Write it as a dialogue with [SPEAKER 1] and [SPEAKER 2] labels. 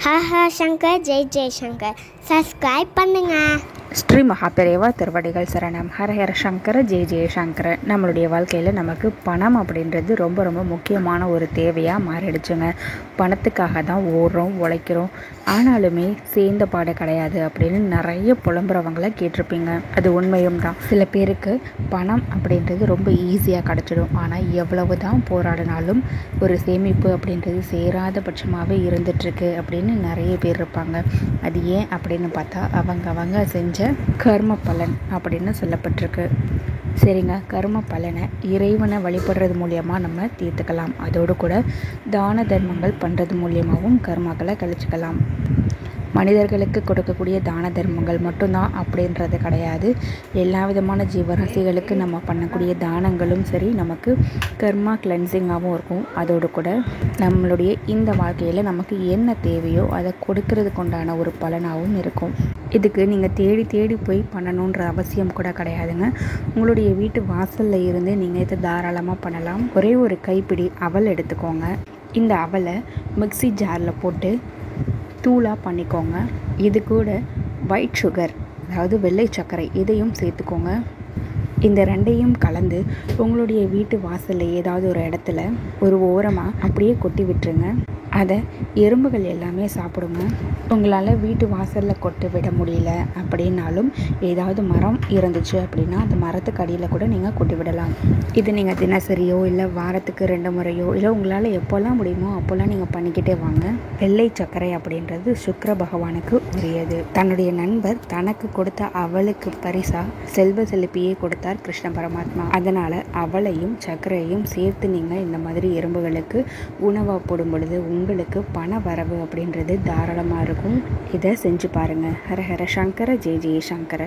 [SPEAKER 1] Hara Hara Shankar, Jai Jai Shankar. Subscribe பண்ணுங்க.
[SPEAKER 2] ஸ்ரீ மகாபெரிவா திருவடிகள் சரணம். ஹரஹர சங்கர, ஜெய ஜெய சங்கர. நம்மளுடைய வாழ்க்கையில் நமக்கு பணம் அப்படின்றது ரொம்ப ரொம்ப முக்கியமான ஒரு தேவையாக மாறிடுச்சுங்க. பணத்துக்காக தான் ஓடுறோம், உழைக்கிறோம், ஆனாலுமே சேர்ந்த பாடு கிடையாது அப்படின்னு நிறைய புலம்புறவங்களை கேட்டிருப்பீங்க. அது உண்மையும் தான். சில பேருக்கு பணம் அப்படின்றது ரொம்ப ஈஸியாக கிடச்சிடும். ஆனால் எவ்வளவு தான் போராடினாலும் ஒரு சேமிப்பு அப்படின்றது சேராத பட்சமாகவே இருந்துகிட்ருக்கு அப்படின்னு நிறைய பேர் இருப்பாங்க. அது ஏன் அப்படின்னு பார்த்தா அவங்க செஞ்ச கர்ம பலன் அப்படின்னு சொல்லப்பட்டிருக்கு. சரிங்க, கர்ம பலனை இறைவனை வழிபடுறது மூலியமாக நம்ம தீர்த்துக்கலாம். அதோடு கூட தான தர்மங்கள் பண்ணுறது மூலியமாகவும் கர்மாக்களை கழிச்சுக்கலாம். மனிதர்களுக்கு கொடுக்கக்கூடிய தான தர்மங்கள் மட்டும்தான் அப்படின்றது கிடையாது. எல்லா விதமான ஜீவராசிகளுக்கு நம்ம பண்ணக்கூடிய தானங்களும் சரி நமக்கு கர்மா கிளென்சிங்காகவும் இருக்கும். அதோடு கூட நம்மளுடைய இந்த வாழ்க்கையில் நமக்கு என்ன தேவையோ அதை கொடுக்கறதுக்கு உண்டான ஒரு பலனாகவும் இருக்கும். இதுக்கு நீங்கள் தேடி தேடி போய் பண்ணணுன்ற அவசியம் கூட கிடையாதுங்க. உங்களுடைய வீட்டு வாசலில் இருந்து நீங்கள் இதை தாராளமாக பண்ணலாம். ஒரே ஒரு கைப்பிடி அவல் எடுத்துக்கோங்க. இந்த அவலை மிக்ஸி ஜாரில் போட்டு தூளாக பண்ணிக்கோங்க. இது கூட ஒயிட் சுகர், அதாவது வெள்ளை சர்க்கரை, இதையும் சேர்த்துக்கோங்க. இந்த ரெண்டையும் கலந்து உங்களுடைய வீட்டு வாசலில் ஏதாவது ஒரு இடத்துல ஒரு ஓரமாக அப்படியே கொட்டி விட்டுருங்க. அதை எறும்புகள் எல்லாமே சாப்பிடுங்க. உங்களால் வீட்டு வாசலில் கொட்டு விட முடியல அப்படின்னாலும் ஏதாவது மரம் இருந்துச்சு அப்படின்னா அந்த மரத்துக்கு அடியில் கூட நீங்கள் கொட்டி விடலாம். இது நீங்கள் தினசரியோ இல்லை வாரத்துக்கு 2 முறையோ இல்லை உங்களால் எப்போல்லாம் முடியுமோ அப்போல்லாம் நீங்கள் பண்ணிக்கிட்டே வாங்க. வெள்ளை சர்க்கரை அப்படின்றது சுக்கிர பகவானுக்கு உரியது. தன்னுடைய நண்பர் தனக்கு கொடுத்த அவளுக்கு பரிசா செல்வ செழிப்பியே கொடுத்தார் கிருஷ்ண பரமாத்மா. அதனால் அவளையும் சர்க்கரையும் சேர்த்து நீங்கள் இந்த மாதிரி எறும்புகளுக்கு உணவாக போடும் பொழுது உங்களுக்கு பண வரவு அப்படின்றது தாராளமாக இருக்கும். இதை செஞ்சு பாருங்கள். ஹர ஹர சங்கர, ஜெய ஜெய சங்கர.